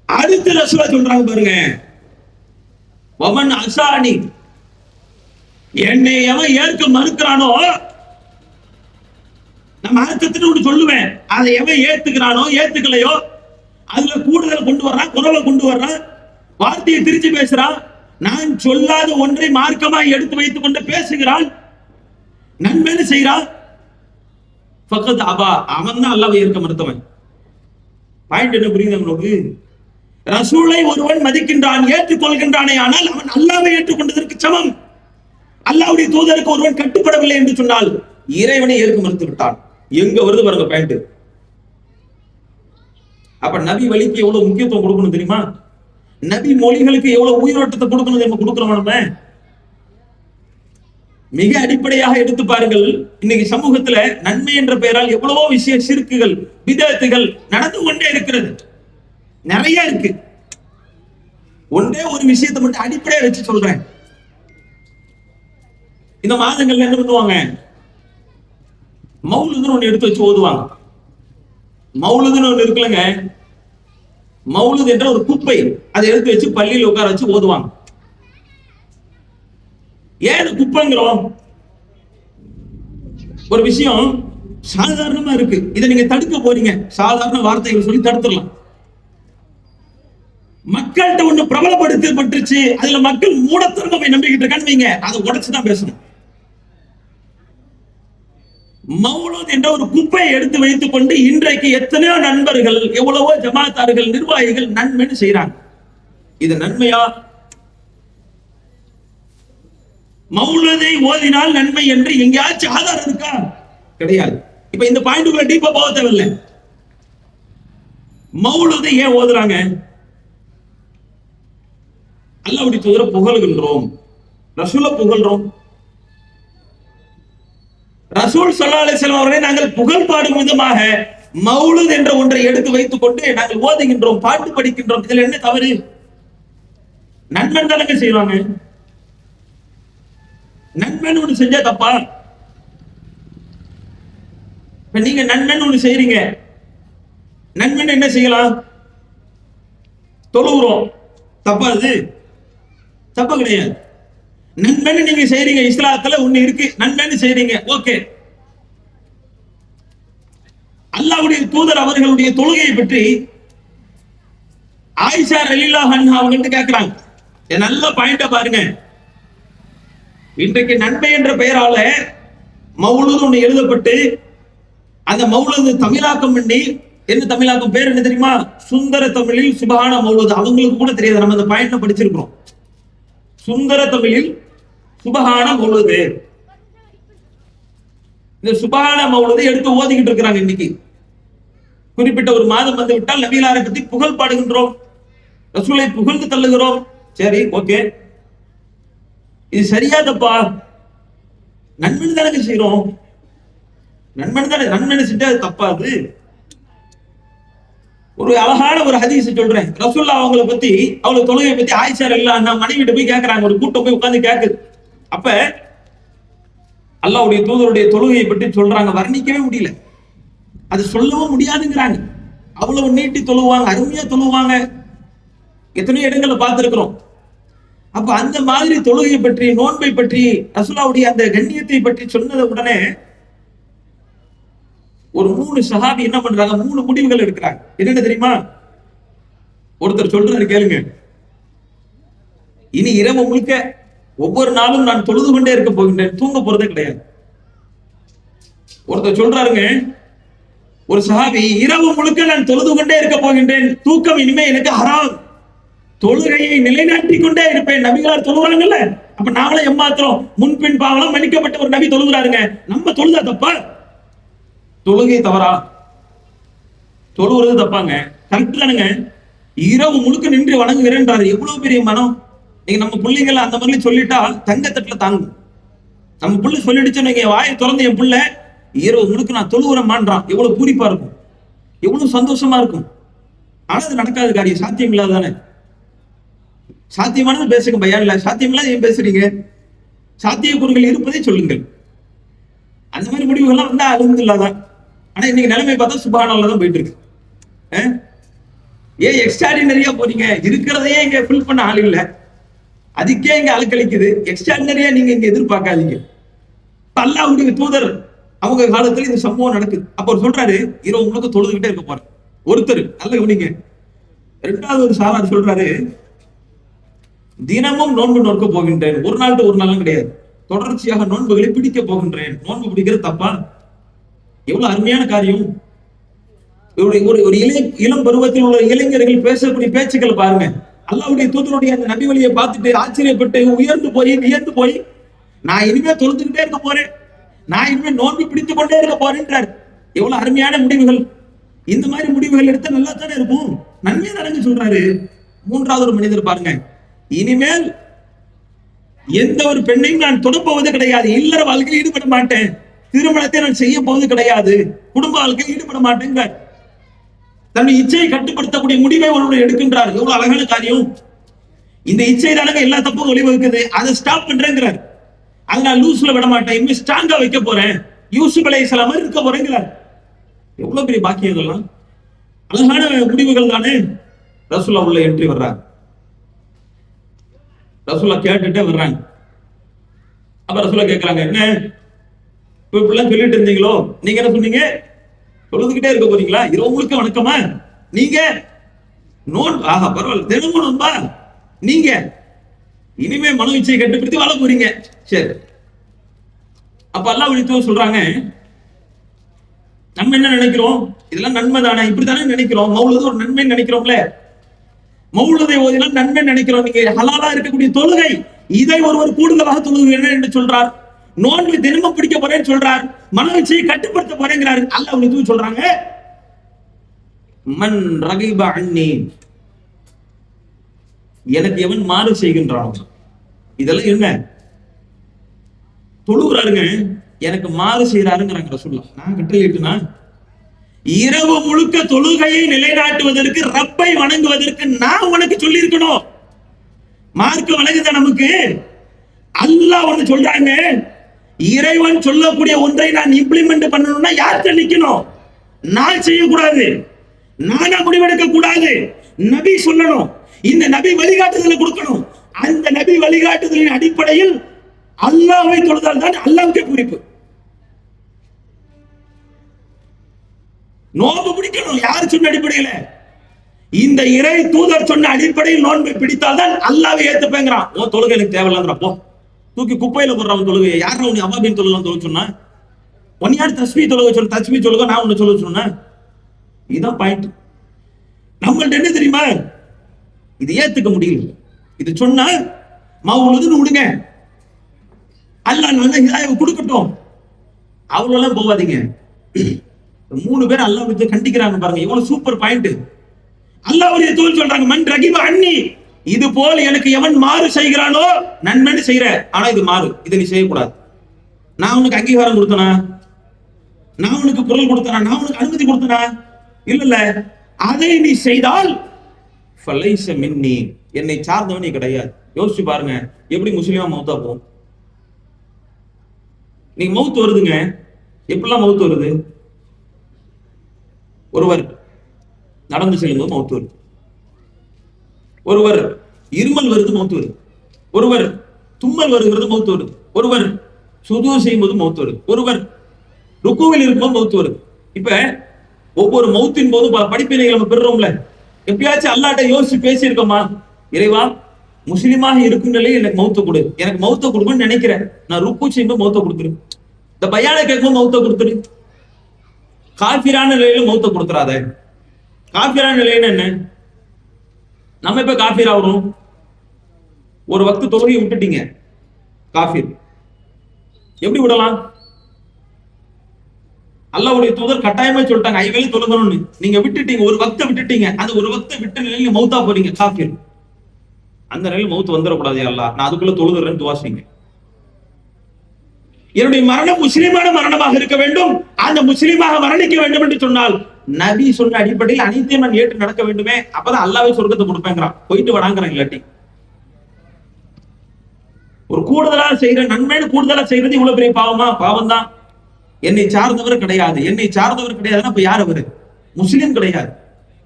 அடுத்து ரசூலா சொல்றாங்க பாருங்க, வமன் அசானி, என்னை எவன் ஏற்க மறுக்கிறானோ, நான் மார்க்கத்துன்னு ஒன்று சொல்லுவேன், அதை எவன் ஏத்துக்கிறானோ ஏத்துக்கலையோ, அதுல கூடுதல் கொண்டு வர்றான், குறைவை கொண்டு வர்றான், வார்த்தையை திரிச்சு பேசுறான், நான் சொல்லாத ஒன்றை மார்க்கமாய் எடுத்து வைத்துக் கொண்டு பேசுகிறான், நன்மைன்னு செய்யறான், ஃபக்கத் அபா, அவன் தான் அல்லாஹ்வை ஏற்க மறுத்தவன். பாயிண்ட் என்ன புரியுது உங்களுக்கு? ரசூலை ஒருவன் மதிக்கின்றான், ஏற்றுக்கொள்கின்றானே ஆனால் அவன் அல்லாஹ்வை ஏற்றுக்கொண்டதற்கு சமம். அல்லாஹ்வுடைய தூதருக்கு ஒருவன் கட்டுப்படவில்லை என்று சொன்னால் இறைவனை ஏற்க மறுத்து விட்டான். எங்க வருது பாருங்க பாயிண்ட். அப்ப நபி வழிக்கு எவ்வளவு முக்கியத்துவம் கொடுக்கணும் தெரியுமா? நபி மொழிகளுக்கு எவ்வளவு உயிரோட்டத்தை கொடுக்கணும் தெரியுமா? கொடுக்கிறோம் நம்ம. மிக அடிப்படையாக எடுத்து பாருங்கள், இன்னைக்கு சமூகத்துல நன்மை என்ற பெயரால் எவ்வளவோ விஷய சிறுக்குகள், விதத்துகள் நடந்து கொண்டே இருக்கிறது. நிறைய இருக்கு. ஒன்றே ஒரு விஷயத்தை மட்டும் அடிப்படையா வச்சு சொல்றேன். இந்த மாதங்கள்ல என்ன பண்ணுவாங்க? மௌலுதுன்னு ஒண்ணு எடுத்து வச்சு ஓதுவாங்க. மௌலுதுன்னு ஒண்ணு இருக்குல்லங்க, மௌலுது என்ற ஒரு குப்பை, அதை எடுத்து வச்சு பள்ளியில் உட்கார வச்சு ஓதுவாங்க. ஏன் குப்பைங்கிறோம்? ஒரு விஷயம் சாதாரணமா இருக்கு, இதை நீங்க தடுக்க போறீங்க, சாதாரண வார்த்தைகள் சொல்லி தடுத்துடலாம். மக்கள்கிட்ட ஒண்ணு பிரபலப்படுத்தப்பட்டுச்சு, அதுல மக்கள் மூடத்தனமா நம்பிக்கிட்டு இருக்கான்னு, அதை உடைச்சுதான் பேசணும். மௌலூத் என்ற ஒரு குப்பையை எடுத்து வைத்துக் கொண்டு இன்றைக்கு எத்தனையோ நண்பர்கள், எவ்வளவோ ஜமாத்தார்கள், நிர்வாகிகள் நன்மைன்னு செய்யறாங்க. இது நன்மையா? மௌலூதை ஓதினால் நன்மை என்று எங்கேயாச்சும் ஆதாரம் இருக்கா? கிடையாது. இப்ப இந்த பாயிண்ட்டுக்குள்ள டீப்பா போக தேவையில்லை. மௌலூதை ஏன் ஓதுறாங்க? அல்லாஹ்வுடைய தூதரை புகழ்கின்றோம், ரசூலை புகழ்றோம். ரசூல் ஸல்லல்லாஹு அலைஹி வஸல்லம் அவர்களை நாங்கள் புகழ் பாடும் விதமாக மௌலூத் என்ற ஒன்றை எடுத்து வைத்துக் கொண்டு நாங்கள் ஓதுகின்றோம், பாட்டு படிக்கின்றோம். இதுல என்ன தவறு? நன்மன் தானங்க செய்வாங்க. நன்மன் ஒண்ணு செஞ்சா தப்பா? இப்ப நீங்க நன்மன் ஒண்ணு செய்றீங்க, நன்மன் என்ன செய்யலாம்? தொழுகிறோம், தப்பா? அது தப்பு கிடையாது. நன்மைன்னு நீங்க செய்றீங்க, இஸ்லாத்துல ஒண்ணு இருக்கு, நன்மைன்னு செய்றீங்க, ஓகே. அல்லாஹ்வுடைய தூதர் அவர்களுடைய தொழுகையை பற்றி ஆயிஷா ரலியல்லாஹு அன்ஹா அவங்கள்ட்ட கேட்கிறாங்க. நல்ல பாயிண்டா பாருங்க. இன்றைக்கு நன்மை என்ற பெயரால மௌலூத் ஒண்ணு எழுதப்பட்டு, அந்த மௌலூத் தமிழாக்கம் பண்ணி, என்ன தமிழாக்கம் பேர் என்ன தெரியுமா? சுந்தர தமிழில் சுபஹான மௌலூத். அவங்களுக்கு கூட தெரியாது, நம்ம அந்த பாயிண்ட்ல படிச்சிருக்கிறோம். சுந்தர தமிழில் சுபஹான மௌலுது. இந்த சுபஹான மௌலுதை எடுத்து ஓதிக்கிட்டு இருக்கிறாங்க இன்னைக்கு. குறிப்பிட்ட ஒரு மாதம் வந்து விட்டால் நபிகளாரை பத்தி புகழ் பாடுகின்றோம், ரசூலை புகழ்ந்து தள்ளுகிறோம். சரி, ஓகே, இது சரியா தப்பா? நன்மனு தானே செய்யறோம், நன்மனு தானே, நன்மனு செஞ்சா அது தப்பா? அது ஒரு அழகான ஒரு ஹதீஸ் சொல்றேன். ரசூல்லா அவங்களை பத்தி, அவங்களுக்கு தொழுகை பத்தி ஆயிஷா ரலியல்லாஹு மனைவிட்ட போய் கேட்கறாங்க. ஒரு கூட்டம் போய் உட்கார்ந்து கேக்குது. அப்ப அல்லாஹ்வுடைய தூதருடைய தொழுகையை பற்றி சொல்றாங்க. வர்ணிக்கவே முடியல, அது சொல்லவும் முடியாதுங்கிறாங்க. அவ்வளவு நீட்டி தொழுவாங்க, அருமையா தொழுவாங்க. எத்தனையோ இடங்களை பார்த்திருக்கிறோம். அப்ப அந்த மாதிரி தொழுகை பற்றி, நோன்பை பற்றி, ரசூலுல்லாஹ்வுடைய அந்த கண்ணியத்தை பற்றி சொன்னத உடனே ஒரு 3 சஹாபி என்ன பண்றாங்க? 3 முடிவுகள் எடுக்கிறாங்க. என்னென்ன தெரியுமா? ஒருத்தர் சொல்றாரு, கேளுங்க. இனி இரவு முழுக்க ஒவ்வொரு நாளும் நான் தொழுது கொண்டே இருக்க போகின்றேன், தூங்க போறதே கிடையாது. ஒருத்தர் சொல்றாருங்க, ஒரு சஹாபி, இரவு முழுக்க நான் தொழுது கொண்டே இருக்க போகின்றேன், தூக்கம் இனிமே எனக்கு ஹராம், தொழுகையை நிலைநாட்டி கொண்டே இருப்பேன். நபிகளார் தொழுகிறாங்கல்ல, அப்ப நாமளும் எம்மாத்திரம் முன்பின் பாவம் மன்னிக்கப்பட்ட ஒரு நபி தொழுகிறாருங்க, நம்ம தொழுதா தப்பா? தொழுகை தவறா? தொழுகிறது தப்பாங்க, கரெக்ட் தானுங்க. இரவு முழுக்க நின்று வணங்குகிறேன்றாரு. எவ்வளவு பெரிய மனம்! நீங்க நம்ம பிள்ளைங்களை அந்த மாதிரி சொல்லிட்டா தங்கத்தட்டுல தாங்கும். நம்ம பிள்ளை சொல்லிடுச்சு, நீங்க வாயை திறந்து என் பிள்ளை இரவு முழுக்க நான் தொழுகிறேன்றான், எவ்வளவு பூரிப்பா இருக்கும், எவ்வளவு சந்தோஷமா இருக்கும். ஆனா அது நடக்காத காரியம், சாத்தியம் இல்லாதானே. சாத்தியமானது பேசுங்க பையன், இல்ல சாத்தியமில்லாத ஏன் பேசுறீங்க? சாத்தியக்கூறுகள் இருப்பதை சொல்லுங்கள். அந்த மாதிரி முடிவுகள்லாம் வந்தா அல்ஹம்துலில்லாஹ். ஆனா இன்னைக்கு நிலைமை பார்த்தா சுப்ஹானல்லாஹ் தான் போயிட்டு இருக்கு. ஏன் எக்ஸ்ட்ராடினரியா போறீங்க? இருக்கிறதையே இங்க ஃபில் பண்ண ஆள் இல்ல, அதுக்கே இங்க அலக்களிக்குது. எக்ஸ்ட்ராடினரியா நீங்க இங்க எதிர்பார்க்காதீங்க. அல்லாஹ்வுடைய தூதர் அவங்க காலத்துல இந்த சம்பவம் நடக்குது. அப்ப அவர் சொல்றாரு, இரவு முழுக்க தொழுதுகிட்டே இருக்க போறேன். ஒருத்தர் நல்ல கவனிங்க. இரண்டாவது ஒரு சாரார் சொல்றாரு, தினமும் நோன்பு நோக்க போகின்றேன், ஒரு நாள் டு ஒரு நாளும் கிடையாது, தொடர்ச்சியாக நோன்புகளை பிடிக்க போகின்றேன். நோன்பு பிடிக்கிறது தப்பா? எவ்வளவு அருமையான காரியம்! ஒரு இளம் பருவத்தில் உள்ள இளைஞர்கள் பேசக்கூடிய பேச்சுக்கள் பாருங்க. அல்லாஹ்வுடைய தூதருடைய அந்த நபி வழியை பார்த்துட்டு ஆச்சரியப்பட்டு உயர்ந்து போய் வியந்து போய், நான் இனிமே தொழுதுகிட்டே இருக்க போறேன், நான் இனிமே நோன்பு பிடித்துக் கொண்டே இருக்க போறேன்றார். எவ்வளவு அருமையான முடிவுகள்! இந்த மாதிரி முடிவுகள் எடுத்தா நல்லா தானே இருக்கும், நன்மையா தானே சொல்றாரு. மூன்றாவது ஒரு மனிதர் பாருங்க, இனிமேல் எந்த ஒரு பெண்ணையும் நான் தொடப்போவது கிடையாது, இல்லற வாழ்க்கையில் ஈடுபட மாட்டேன், திருமணத்தை நான் செய்ய போவது கிடையாது, குடும்ப வாழ்க்கையில் ஈடுபட மாட்டேங்கிறார். தன்னுடைய இச்சையை கட்டுப்படுத்தக்கூடிய முடிவை ஒருவர் எடுக்கின்றார். எவ்வளவு அழகான காரியம்! இந்த இச்சை தானங்க எல்லா தப்பும் வழிவகுக்குது, அதை ஸ்டாப் பண்றேங்கிறார். அதை நான் லூஸ்ல விட மாட்டேன், இனிமே ஸ்ட்ராங்கா வைக்க போறேன், யூசுப் அலைஹிஸ்ஸலாம் மாதிரி இருக்க போறேங்கிறார். எவ்வளவு பெரிய பாக்கியம் இதெல்லாம்! அழகான முடிவுகள் தானே. ரசூலுல்லாஹ் உள்ள என்ட்ரி வர்றாங்க. ரசூலுல்லாஹ் கேட்டுட்டே வர்றாங்க. அப்ப ரசூலுல்லாஹ் கேட்கறாங்க, என்ன இப்படிலாம் சொல்லிட்டு இருந்தீங்களோ, நீங்க என்ன சொன்னீங்க? தொழுதுகிட்டே இருக்க போறீங்களா? இரவு முழுக்க வணக்கமா? நீங்க நோன்பு, ஆஹா பரவாயில்ல, தினமும் நோன்பா? நீங்க இனிமே மன இச்சையை கட்டுப்படுத்தி வாழ போறீங்க. சரி, அப்ப அல்லாஹ்வுடைய சொல்றாங்க, நம்ம என்ன நினைக்கிறோம்? இதெல்லாம் நன்மை தானே, இப்படித்தானே நினைக்கிறோம். மௌலுது ஒரு நன்மை நினைக்கிறோம்ல, மௌலுதை ஓதினால் நன்மை நினைக்கிறோம். நீங்க ஹலாலா இருக்கக்கூடிய தொழுகை, இதை ஒருவர் கூடுதலாக தொழுகிறேன் என்று சொல்றார். நோன்பு தினமும் பிடிக்க போறேன்னு சொல்றார், மன இச்சையை கட்டுப்படுத்த போறேங்கிறாரு. அல்லாஹ்வுடைய சொல்றாங்க, மன் ரகிப அன்னி, எனக்கு எவன் மாறு செய்கின்றான். இதெல்லாம் என்ன தொழுகிறாருங்க, எனக்கு மாறு செய்யறாருங்கிறாங்க ரசூலுல்லாஹ். நான் கட்டளையிட்டுனா இரவு முழுக்க தொழுகையை நிலைநாட்டுவதற்கு, ரப்பை வணங்குவதற்கு நான் உனக்கு சொல்லி இருக்கணும். மார்க்க வணங்குத நமக்கு. அல்லாஹ் ஒண்ணு சொல்றாங்க, இறைவன் சொல்லக்கூடிய ஒன்றை நான் இம்ப்ளிமெண்ட் பண்ணணும்னா யார்கிட்ட நிக்கணும்? நான் செய்யக்கூடாது, நானா முடிவெடுக்க கூடாது, நபி சொல்லணும். இந்த நபி வழிகாட்டுதலை கொடுக்கணும். அந்த நபி வழிகாட்டுதலின் அடிப்படையில் அல்லாஹ்வை தொழுதால் தான் அல்லாஹ்வுக்கே குறிப்பு. நோன்பு பிடிக்கணும் யார் சொன்ன அடிப்படையில? இந்த இறை தூதர் சொன்ன அடிப்படையில் நோன்பை பிடித்தால் தான் அல்லாஹ்வை ஏத்துப்பேங்கிறான். ஓ தொழுகை எனக்கு தேவையில்லைங்கிற, போ தூக்கி குப்பையில போடுறவன் தொழுகை. யாரும் உன்னை அவாபின் தொழுகலாம் தொழுக சொன்னா? ஒன்னு யார் தஸ்மீ தொழுக சொல்ல? தஸ்மீ தொழுக நான் உன்னை சொல்ல சொன்னேன்? இதுதான் பாயிண்ட். நம்மள்ட்ட என்ன தெரியுமா? இது ஏத்துக்க முடியல. இது சொன்னா மவுலுதுன்னு விடுங்க, அல்லாஹ் நல்ல ஹிதாயத்தை கொடுக்கட்டும், அவ்வளவு போவாதீங்க. 3 பேர் அல்லாஹ் விட்டு கண்டிக்கிறாங்க பாருங்க, எவ்வளவு சூப்பர் பாயிண்ட். அல்லாஹ்வுடைய தூதர் சொல்றாங்க, மன் ரகிப அன்னி, இது போல எனக்கு எவன் மாறு செய்கிறானோ, நன்மைன்னு செய்யற, ஆனா இது மாறு, இதை நீ செய்யக்கூடாது. நான் உனக்கு அங்கீகாரம் கொடுத்தனா, நான் உனக்கு குரல் கொடுத்தனா, நான் உனக்கு அனுமதி கொடுத்தனா? இல்ல. அதை நீ செய்தால் ஃபலைஸ மின்னி, என்னை சார்ந்தவன் நீ கிடையாது. யோசிச்சு பாருங்க, எப்படி முஸ்லிமா மௌத்தா போகும்? நீங்க மௌத்து வருதுங்க, எப்படிலாம் மௌத்து வருது? ஒருவர் நடந்து செல்லும்போது மௌத்து வருது, ஒருவர் இருமல் வருது மௌத்து வருது, ஒருவர் தும்மல் வருகிறது மௌத்து வருது, ஒருவர் சுஜூத் செய்யும்போது மௌத்து வருது, ஒருவர் ருக்குவில் இருக்கும்போது மௌத்து வருது. இப்ப ஒவ்வொரு மௌத்தின் போது பல படிப்பினைகள் நம்ம பெறுறோம்ல. எப்பயாச்சும் அல்லாட்ட யோசிச்சு பேசியிருக்கோமா, இறைவா முஸ்லிமாக இருக்கும் நிலையில் எனக்கு மௌத்த கொடு, எனக்கு மௌத்த கொடுக்கணும்னு நினைக்கிறேன், நான் ருக்கு செய்யும்போது மௌத்த கொடுத்துரு, இந்த பையானை கேட்கும்போது மௌத்த கொடுத்துரு. காஃபிரான நிலையில மௌத்த கொடுத்துறாத. காஃபிரான நிலைன்னு என்ன? நம்ம இப்ப காஃபிர் ஆகிறோம், ஒரு வக்து தொழுகையை விட்டுட்டீங்க, காஃபிர். எப்படி விடலாம்? அல்லாஹ்வுடைய தூதர் கட்டாயமா சொல்லிட்டாங்க, 5 வேளை தொழுகணும்னு. நீங்க விட்டுட்டீங்க, ஒரு வக்தை விட்டுட்டீங்க, அந்த ஒரு வக்தை விட்ட நிலையில மௌத்தா போறீங்க, காஃபிர். அந்த நிலையில் மௌத்து வந்துடக்கூடாது. அல்லாஹ், நான் அதுக்குள்ள தொழுதுறேன்னு துவா செய்யுங்க. என்னுடைய மரணம் முஸ்லிமான மரணமாக இருக்க வேண்டும், அந்த முஸ்லிமாக மரணிக்க வேண்டும் என்று சொன்னால் நபி சொன்ன அடிப்படையில் அனைத்தையும் நான் ஏற்று நடக்க வேண்டுமே, அப்பதான் அல்லாஹ்வே சொர்க்கத்தை கொடுப்பேங்கிறான். போயிட்டு வராங்கிறான். இல்லாட்டி ஒரு கூடுதலா செய்யற நன்மைன்னு கூடுதலா செய்யறது இவ்வளவு பெரிய பாவமா? பாவம் தான். என்னை சார்ந்தவர் கிடையாது, என்னை சார்ந்தவர் கிடையாதுன்னா இப்ப யார் அவரு? முஸ்லீம் கிடையாது.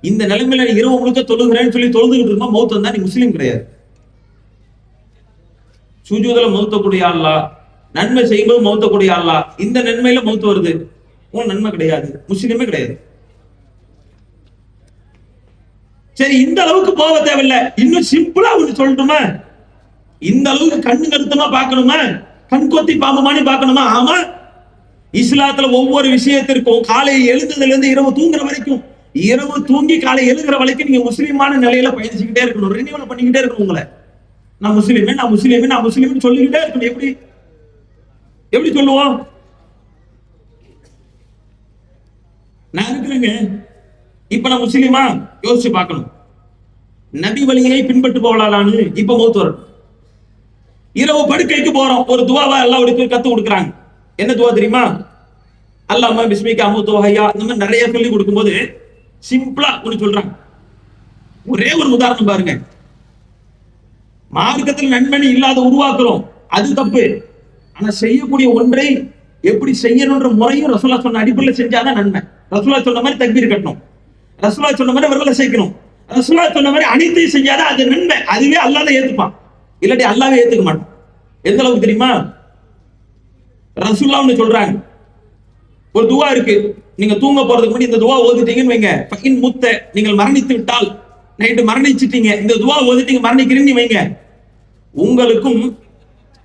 இந்த நிலைமையில நீ இரவு முழுக்க தொழுகிறேன்னு சொல்லி தொழுதுகிட்டு இருக்கோம், மௌத் வந்தா நீ முஸ்லீம் கிடையாது. சுஜூதுல மௌத்தக்கூடிய அல்லாஹ், நன்மை செய்யும்போது மௌத்தக்கூடிய அல்லாஹ், இந்த நன்மையில மௌத்து வருது, உன் நன்மை கிடையாது, முஸ்லீமே கிடையாது. சரி, இந்த அளவுக்கு போக தேவையில்லை, இன்னும் சிம்பிளா ஒண்ணு சொல்லட்டுமா? இந்த அளவுக்கு கண்ணு கருத்தமா பார்க்கணுமா? கண் கொத்தி பாம்புமானி பார்க்கணுமா? ஆமா. இஸ்லாத்துல ஒவ்வொரு விஷயத்திற்கும் காலை எழுந்ததுல இருந்து இரவு தூங்குற வரைக்கும், இரவு தூங்கி காலை எழுகிற வரைக்கும் நீங்க முஸ்லீமான நிலையில பயணிச்சுக்கிட்டே இருக்கணும், ரினிவல் பண்ணிக்கிட்டே இருக்கணும். உங்களை நான் முஸ்லீமே, நான் முஸ்லீமே, நான் முஸ்லீம்னு சொல்லிக்கிட்டே இருக்கணும். எப்படி எப்படி சொல்லுவோம்? நான் இருக்கிறேங்க, இப்ப நான் முஸ்லீமா? யோசிச்சு பார்க்கணும். நபி வழியை பின்பற்று போகலான்னு இப்ப மௌத்து வரும். இரவு படுக்கைக்கு போறோம், ஒரு துவாவை அல்லாஹ்வுடைய கத்து கொடுக்குறாங்க. என்ன துவா தெரியுமா? அல்லாஹ்மா பிஸ்மிக அமூது வ அஹ்யா. இந்த மாதிரி நிறைய சொல்லி கொடுக்கும்போது சிம்பிளா ஒன்னு சொல்றாங்க. ஒரே ஒரு உதாரணம் பாருங்க. மார்க்கத்தில் நன்மை இல்லாத உருவாக்குறோம், அது தப்பு. ஆனா செய்யக்கூடிய ஒன்றை எப்படி செய்யணும்ன்ற முறையும் ரசூலுல்லாஹ் சொன்ன அடிப்படையில் செஞ்சாதான் நன்மை. ரசூலுல்லாஹ் சொன்ன மாதிரி தக்பீர் கட்டணும், ரசூலுல்லாஹ் சொன்ன மாதிரி விரல சேர்க்கணும், ரசூலுல்லாஹ் சொன்ன மாதிரி அனைத்தையும் செஞ்சாதான் அது நன்மை. அதுவே அல்லாஹ் தான் ஏத்துப்பான், இல்லாட்டி அல்லாஹ்வே ஏத்துக்க மாட்டான். எந்த அளவுக்கு தெரியுமா? ரசூலுல்லாஹ் ஒன்னு சொல்றாங்க, ஒரு துவா இருக்கு, நீங்க தூங்க போறதுக்கு முன்னாடி இந்த துவா ஓதிட்டீங்கன்னு வைங்க, ஃபஇன் முத்த, நீங்கள் மரணித்து விட்டால், நைட்டு மரணிச்சிட்டீங்க, இந்த துவா ஓதிட்டீங்க மரணிக்கிறீங்கன்னு வைங்க, உங்களுக்கும்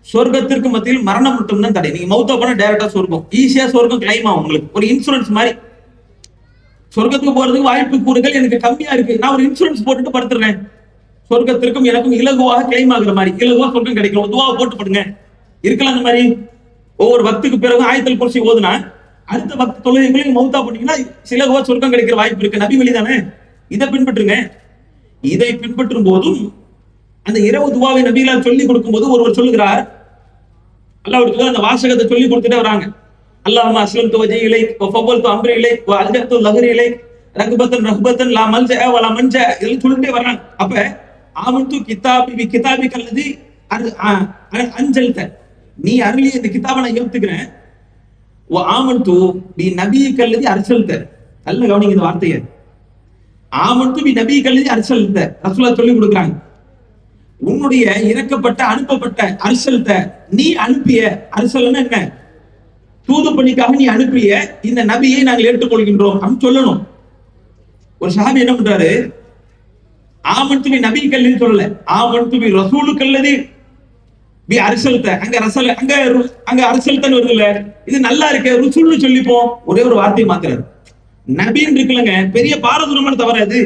சொர்க்கத்திற்கு மத்தியில் மரணம் மட்டும் தான் தடை. நீங்க மௌத்தா போனா டைரக்டா சொர்க்கம், ஈஸியா சொர்க்கம் கிளைம் ஆகும். உங்களுக்கு ஒரு இன்சூரன்ஸ் மாதிரி, சொர்க்கத்துக்கு போறதுக்கு வாய்ப்பு கூறுகள் எனக்கு கம்மியா இருக்கு, நான் ஒரு இன்சூரன்ஸ் போட்டுட்டு படுத்துறேன், சொர்க்கத்திற்கும் எனக்கும் இலகுவாக கிளைம் ஆகுற மாதிரி, இலகுவா சொர்க்கம் கிடைக்கும். துவாவை போட்டு படுங்க, இருக்கலாம். அந்த மாதிரி ஒவ்வொரு பக்துக்கு பிறகு ஆயத்துல் குர்சி ஓதுனா அடுத்த பக்து தொழுகைகளுக்கு மௌத்தா போட்டீங்கன்னா இலகுவா சொர்க்கம் கிடைக்கிற வாய்ப்பு இருக்கு. நபி வழி தானே, இதை பின்பற்றுங்க. இதை பின்பற்றும் போதும் அந்த இரவு துவாவை நபிகளார் சொல்லி கொடுக்கும் போது ஒருவர் சொல்லுகிறார், அல்லாஹ்வுடைய அந்த வாசகத்தை சொல்லி கொடுத்துட்டே வராங்க. அல்லாஹும்ம அஸ்லம்து வஜ்ஹி இலைக் வ ஃபவ்வல்து அம்ரி இலைக் வ அல்ஜஅது லஹ்ரி இலைக் ரக்பத்தன் ரஹ்பத்தன் லா மல்ஜஅ வ லா மன்ஜஅ, இதெல்லாம் சொல்லிட்டே வராங்க. அப்ப ஆமன்து கிதாபி பி கிதாபிக அல்லதி அன்ஜல்த, நீ அருளிய இந்த கிதாபை நான் ஏத்துக்கிறேன். வ ஆமன்து பி நபியிக அல்லதி அர்சல்த, நல்ல கவனிங்க இந்த வார்த்தையை, ஆமன்து பி நபியிக அல்லதி அர்சல்த, ரசூலுல்லாஹ் சொல்லி கொடுக்குறாங்க. உன்னுடைய இறக்கப்பட்ட அனுப்பப்பட்ட அர்சல்த, நீ அனுப்பிய, அர்சல்னா என்ன? தூது பணிக்காக நீ அனுப்பிய இந்த நபியை நாங்கள் ஏற்றுக்கொள்கின்றோம் அப்படின்னு சொல்லணும். ஒரு சஹாபி என்ன பண்றாரு, ஆமன்து பி நபி கல்லதி சொல்லல, ஆமன்து பி ரசூலு கல்லதி பி அர்சல்த, அங்க ரசல் அங்க அர்சல்தன்னு வருதுல்ல, இது நல்லா இருக்கு, ருசூல்னு சொல்லிப்போம். ஒரே ஒரு வார்த்தையை மாத்துறாரு, நபின்னு இருக்குல்லங்க, பெரிய பாரதூரமான தவறு அது,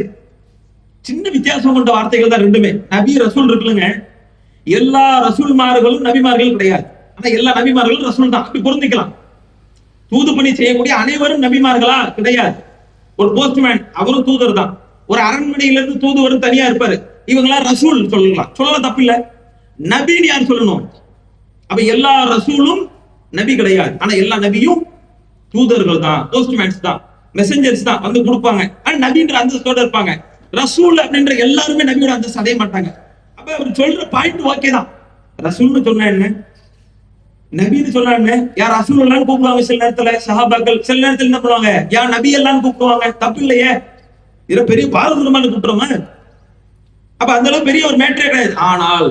சின்ன வித்தியாசம் கொண்ட வார்த்தைகள் தான் ரெண்டுமே. நபி ரசூல் இருக்குல்லங்க, எல்லா ரசூல்மார்களும் நபிமார்கள் கிடையாது. ஆனா எல்லா நபிமார்களும் ரசூல் தான், அப்படி பொருந்திக்கலாம். தூது பணி செய்யக்கூடிய அனைவரும் நபிமார்களா? கிடையாது. ஒரு போஸ்ட்மேன் அவரும் தூதர் தான். ஒரு அரண்மனையில இருந்து தூதுவரும் தனியா இருப்பாரு. இவங்களா ரசூல் சொல்லலாம் தப்பு இல்ல. நபின்னு யார் சொல்லணும்? அப்ப எல்லா ரசூலும் நபி கிடையாது. ஆனா எல்லா நபியும் தூதர்கள் தான், போஸ்ட்மேன்ஸ் தான், மெசஞ்சர்ஸ் தான், வந்து கொடுப்பாங்க. ஆனா நபின்ற அந்தஸ்தோட இருப்பாங்க. ரசூல் அப்படின்ற எல்லாருமே நபியோட அந்தஸ்து அடைய மாட்டாங்க. அப்ப அவர் சொல்ற பாயிண்ட் ஓகே தான். ரசூல்னு சொன்னா என்ன, நபின்னு சொன்னா என்ன? யார் ரசூல் எல்லாம் கூப்பிடுவாங்க சில நேரத்துல, சஹாபாக்கள் சில நேரத்துல என்ன பண்ணுவாங்க, யா நபி எல்லாம் கூப்பிடுவாங்க. தப்பு இல்லையே, இதுல பெரிய பாரதூரமான கூப்பிடுறோமா? அப்ப அந்த அளவு பெரிய ஒரு மேட்டரே கிடையாது. ஆனால்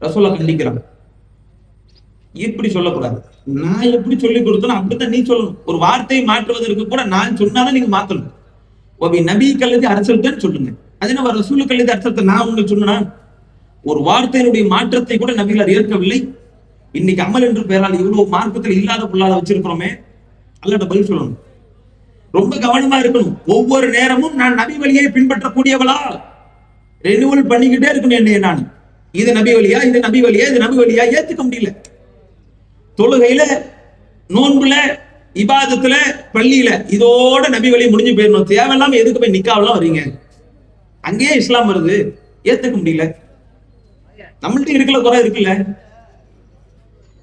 ரசூலை கண்டிக்கிறாங்க. இப்படி சொல்லக்கூடாது. நான் எப்படி சொல்லி கொடுத்தோம் அப்படித்தான் நீ சொல்லணும். ஒரு வார்த்தையை மாற்றுவதற்கு கூட நான் சொன்னாதான் நீங்க மாத்தணும். நபி கல்லதி அரசல்தான் சொல்லுங்க. அது என்ன ரசூல் கல்லதி அரசல்தான் நான் உங்களுக்கு சொன்னா? ஒரு வார்த்தையினுடைய மாற்றத்தை கூட நபிகளார் ஏற்கவில்லை. இன்னைக்கு அமல் என்று பெயரால் இவ்வளவு மார்க்கத்தில் இல்லாத பொல்லாத வச்சிருக்கிறோமே, அல்லாஹ்ட்ட பதில் சொல்லணும். ரொம்ப கவனமா இருக்கணும். ஒவ்வொரு நேரமும் நான் நபி வழியை பின்பற்றக்கூடியவளா ரெனியூவல் பண்ணிக்கிட்டே இருக்கணும். என்ன நான் இது நபி வழியா, இது நபி வழியா, இது நபி வழியா ஏத்துக்க முடியல. தொழுகையில, நோன்புல, இபாதத்துல, பள்ளியில இதோட நபி வழி முடிஞ்சு போயிடணும். தேவையில்லாம எதுக்கு போய் நிக்காவெல்லாம் வரீங்க? அங்கேயே இஸ்லாம் வருது, ஏத்துக்க முடியல. நம்மள்ட்ட இருக்கல குறை இருக்குல்ல.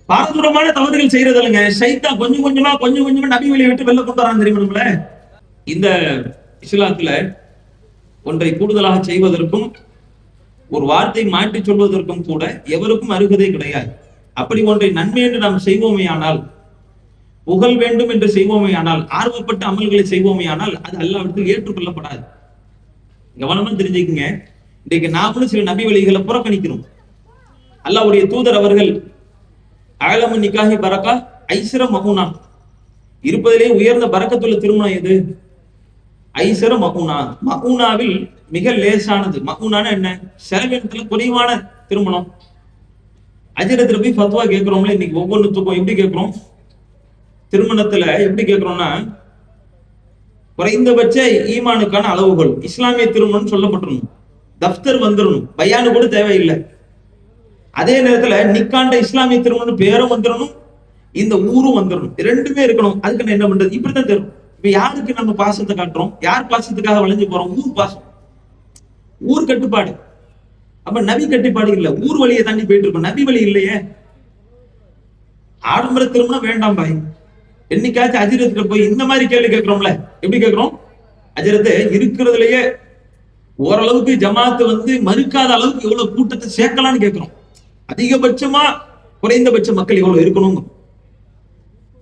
பாரதூரமான தவறுகள் செய்யறது இல்லைங்க. சைத்தான் கொஞ்சம் கொஞ்சமா நபி வழியை விட்டு வெளில கொண்டு வரான்னு தெரியுமா நம்மள? இந்த இஸ்லாத்துல ஒன்றை கூடுதலாக செய்வதற்கும் ஒரு வார்த்தை மாற்றி சொல்வதற்கும் கூட எவருக்கும் அருகதை கிடையாது. அப்படி ஒன்றை நன்மை என்று நாம் செய்வோமே ஆனால், புகழ் வேண்டும் என்று செய்வோமே ஆனால், ஆர்வப்பட்ட அமல்களை செய்வோமே ஆனால், அது அல்லாஹ்விடத்தில் ஏற்றுக்கொள்ளப்படாது. கவனமா தெரிஞ்சுக்குங்க. இன்றைக்கு நாமளும் சில நபி வழிகளை புறக்கணிக்கிறோம். அல்லாஹ்வுடைய தூதர் அவர்கள் அலமு நிக்காஹி பரக்கா ஐசர மகுனா, இருப்பதிலே உயர்ந்த பரக்கத்துள்ள திருமணம் எது? ஐசர மகுனா. மகுனாவில் மிக லேசானது. மகுனான என்ன? செலவினத்துல குறைவான திருமணம். அஜரத்துல போய் ஃபத்வா கேட்கிறோம்ல. இன்னைக்கு ஒவ்வொன்றுத்துக்கும் எப்படி கேட்கிறோம்? திருமணத்துல எப்படி கேட்கிறோம்னா, குறைந்தபட்ச ஈமானுக்கான அளவுகள் இஸ்லாமிய திருமணம் சொல்லப்பட்டிருக்கும். தப்தர் வந்துடணும், பயானு கூட தேவையில்லை. அதே நேரத்துல நிக்காண்ட இஸ்லாமிய திருமணம் பேரும் வந்துடணும், இந்த ஊரும் வந்துடணும். ரெண்டுமே இருக்கணும். அதுக்கு நான் என்ன பண்றது? இப்படித்தான் தெரியும். இப்ப யாருக்கு நம்ம பாசத்தை காட்டுறோம்? யார் பாசத்துக்காக வளைஞ்சு போறோம்? ஊர் பாசம், ஊர் கட்டுப்பாடு. அப்ப நபி கட்டுப்பாடு இல்ல, ஊர் வழியை தாண்டி போயிட்டு இருக்கோம். நபி வழி இல்லையே. ஆடம்பர திருமணம் வேண்டாம் பாய். என்னைக்காச்சும் அஜிரத்துல போய் இந்த மாதிரி கேள்வி கேட்கிறோம்ல. எப்படி கேட்கிறோம்? அஜிரத்தை இருக்கிறதுலயே ஓரளவுக்கு ஜமாத்து வந்து மறுக்காத அளவுக்கு எவ்வளவு கூட்டத்தை சேர்க்கலாம்னு கேட்கிறோம். அதிகபட்சமா குறைந்தபட்ச மக்கள் எவ்வளவு இருக்கணும்?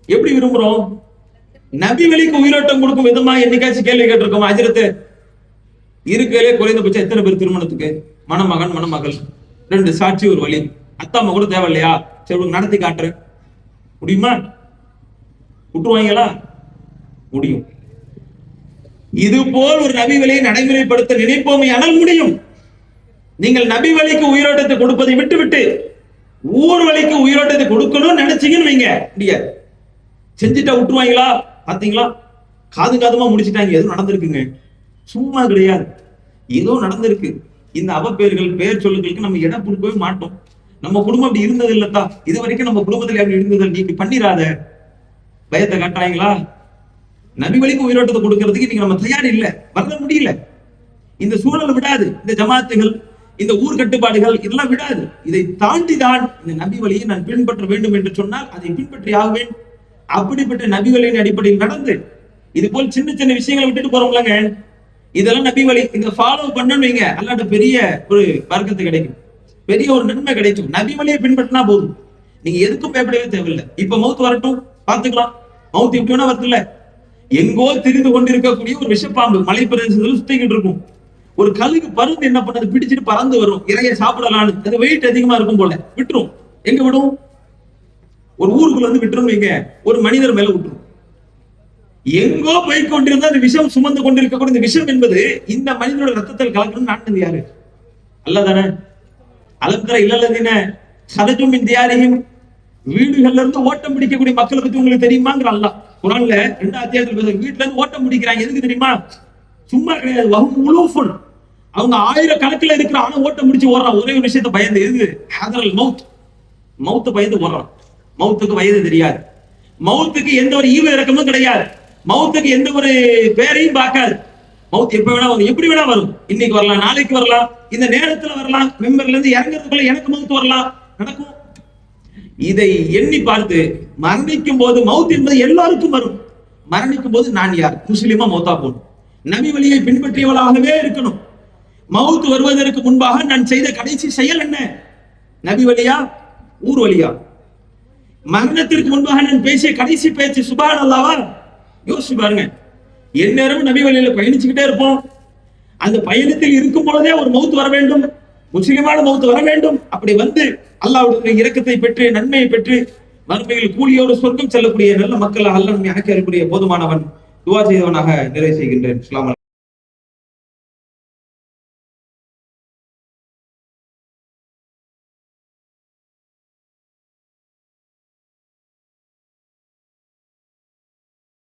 எப்படி விரும்புறோம்? நபி வழிக்கு உயிரோட்டம் கொடுக்கும் விதமா என்னைக்காச்சும் கேள்வி கேட்டிருக்கோம்? அஜிரத்தை இருக்கலே குறைந்தபட்சம் எத்தனை பேர் திருமணத்துக்கு? மணமகன் மணமகள், 2 சாட்சி, ஒரு வழி, அத்தாம கூட தேவை இல்லையா? சரி நடத்தி காட்டுறேன், முடியுமா? விட்டுருவாங்களா? முடியும். இது போல் ஒரு நபி வழியை நடைமுறைப்படுத்த நினைப்போமே ஆனால் முடியும். நீங்கள் நபி வழிக்கு உயிரோட்டத்தை கொடுப்பதை விட்டுவிட்டு ஊர் வழிக்கு உயிரோட்டத்தை கொடுக்கணும்னு நினைச்சீங்கன்னு வைங்க, முடியாது. செஞ்சுட்டா விட்டுருவாங்களா? பாத்தீங்களா, காதுமா முடிச்சுட்டாங்க. எதுவும் நடந்திருக்குங்க, சும்மா கிடையாது, ஏதோ நடந்திருக்கு. இந்த அவப்பேர்கள், பேர் சொல்லுகளுக்கு நம்ம இடம் கொடுக்கவே மாட்டோம். நம்ம குடும்பம் அப்படி இருந்தது இல்லத்தா, இது வரைக்கும் நம்ம குடும்பத்துல அப்படி இருந்தது, நீ இப்படி பண்ணிராத, பயத்தை காட்டுறாங்களா? நபி வழிக்கு உயிரோட்டத்தை கொடுக்கறதுக்கு நீங்க நம்ம தயார் இல்ல, வர முடியல. இந்த சூழல் விடாது. இந்த ஜமாத்துகள், இந்த ஊர் கட்டுப்பாடுகள் இதெல்லாம் விடாது. இதை தாண்டிதான் இந்த நபி வழியை நான் பின்பற்ற வேண்டும் என்று சொன்னால் அதை பின்பற்றி ஆகுவேன். அப்படிப்பட்ட நபி வழியின் அடிப்படையில் நடந்து இது போல் சின்ன சின்ன விஷயங்களை விட்டுட்டு போறோம்லங்க, இதெல்லாம் நபி வழி, இதை ஃபாலோ பண்ணணும் வைங்க, அல்லாட்ட பெரிய ஒரு பரக்கத்து கிடைக்கும், பெரிய ஒரு நன்மை கிடைக்கும். நபி வழியை பின்பற்றினா போதும், நீங்க எதுக்கும் பயப்படவே தேவையில்லை. இப்ப மவுத் வரட்டும், பார்த்துக்கலாம். மவுத் எப்படி வேணா வரல. எங்கோ திரிந்து கொண்டிருக்கக்கூடிய ஒரு விஷப்பாம்பு மலை பிரதேசத்துல சுத்திக்கிட்டு இருக்கும். ஒரு கழுகு பருந்து என்ன பண்ணது, பிடிச்சிட்டு பறந்து வரும், இறைய சாப்பிடலான்னு. அது வெயிட் அதிகமா இருக்கும் போல, விட்டுரும். எங்க விடும்? ஒரு ஊருக்குள்ள வந்து விட்டுரும் வைங்க, ஒரு மனிதர் மேல விட்டுரும். எங்கோ போய் கொண்டிருந்தா அந்த விஷம் சுமந்து கொண்டிருக்கக்கூடிய இந்த விஷம் என்பது இந்த மனிதனோட ரத்தத்தில் கலக்கணும். நாட்டினது யாரு? அல்லாஹ் தானே. அலந்தர இல்லல்லதீன சதஜும் மின் தியாரிஹிம், வீடுகள்ல இருந்து ஓட்டம் பிடிக்கக்கூடிய மக்களை பத்தி உங்களுக்கு தெரியுமாங்கிற அல்லாஹ் குர்ஆன்ல 2 அத்தியாயத்துல வீட்டுல இருந்து ஓட்டம் பிடிக்கிறாங்க. எதுக்கு தெரியுமா? சும்மா கிடையாது. வஹும் உலூஃபுன், அவங்க ஆயிரக்கணக்கில் இருக்கிற ஆனா ஓட்ட முடிச்சு ஓடுறான் ஒரே ஒரு விஷயத்த பயந்து எது ஹதரல் மவுத். மவுத்து பயந்து ஓடுறான். மவுத்துக்கு வயது தெரியாது. மவுத்துக்கு எந்த ஒரு ஈவு இறக்கமும் கிடையாது. மவுத்துக்கு எந்த ஒரு பேரையும் பார்க்காது. மவுத் எப்ப வேணா வரும், எப்படி வேணா வரும். இன்னைக்கு வரலாம், நாளைக்கு வரலாம், இந்த நேரத்துல வரலாம். மெம்பர்ல இருந்து இறங்குறதுக்குள்ள எனக்கு மவுத் வரலாம், நடக்கும். இதை எண்ணி பார்த்து மரணிக்கும் போது மவுத் என்பது எல்லாருக்கும் வரும். மரணிக்கும் போது நான் யார்? முஸ்லிமா மௌத்தா போகணும், நபி வழியை பின்பற்றியவளாகவே இருக்கணும். மவுத் வருவதற்கு முன்பாக நான் செய்த கடைசி செயல் என்ன? நபி வழியா, ஊர் வழியா? மரணத்திற்கு முன்பாக நான் பேசிய கடைசி பேச்சு சுபான் அல்லாவா? யோசிச்சு பாருங்க. எந்நேரமும் நபி வழியில பயணிச்சுக்கிட்டே இருப்போம். அந்த பயணத்தில் இருக்கும் பொழுதே ஒரு மவுத் வர வேண்டும், முஸ்லிமான மவுத் வர வேண்டும். அப்படி வந்து அல்லாஹ்வுடைய இரக்கத்தை பெற்று நன்மையை பெற்று மறுமையில் கூலியோடு சொர்க்கம் செல்லக்கூடிய நல்ல மக்கள் அல்லாஹ் நம்மை ஆக்கி அருளக்கூடிய போதுமானவன். துஆ செய்தவனாக நிறைவு செய்கின்றேன். அஸ்ஸலாமு அலைக்கும்.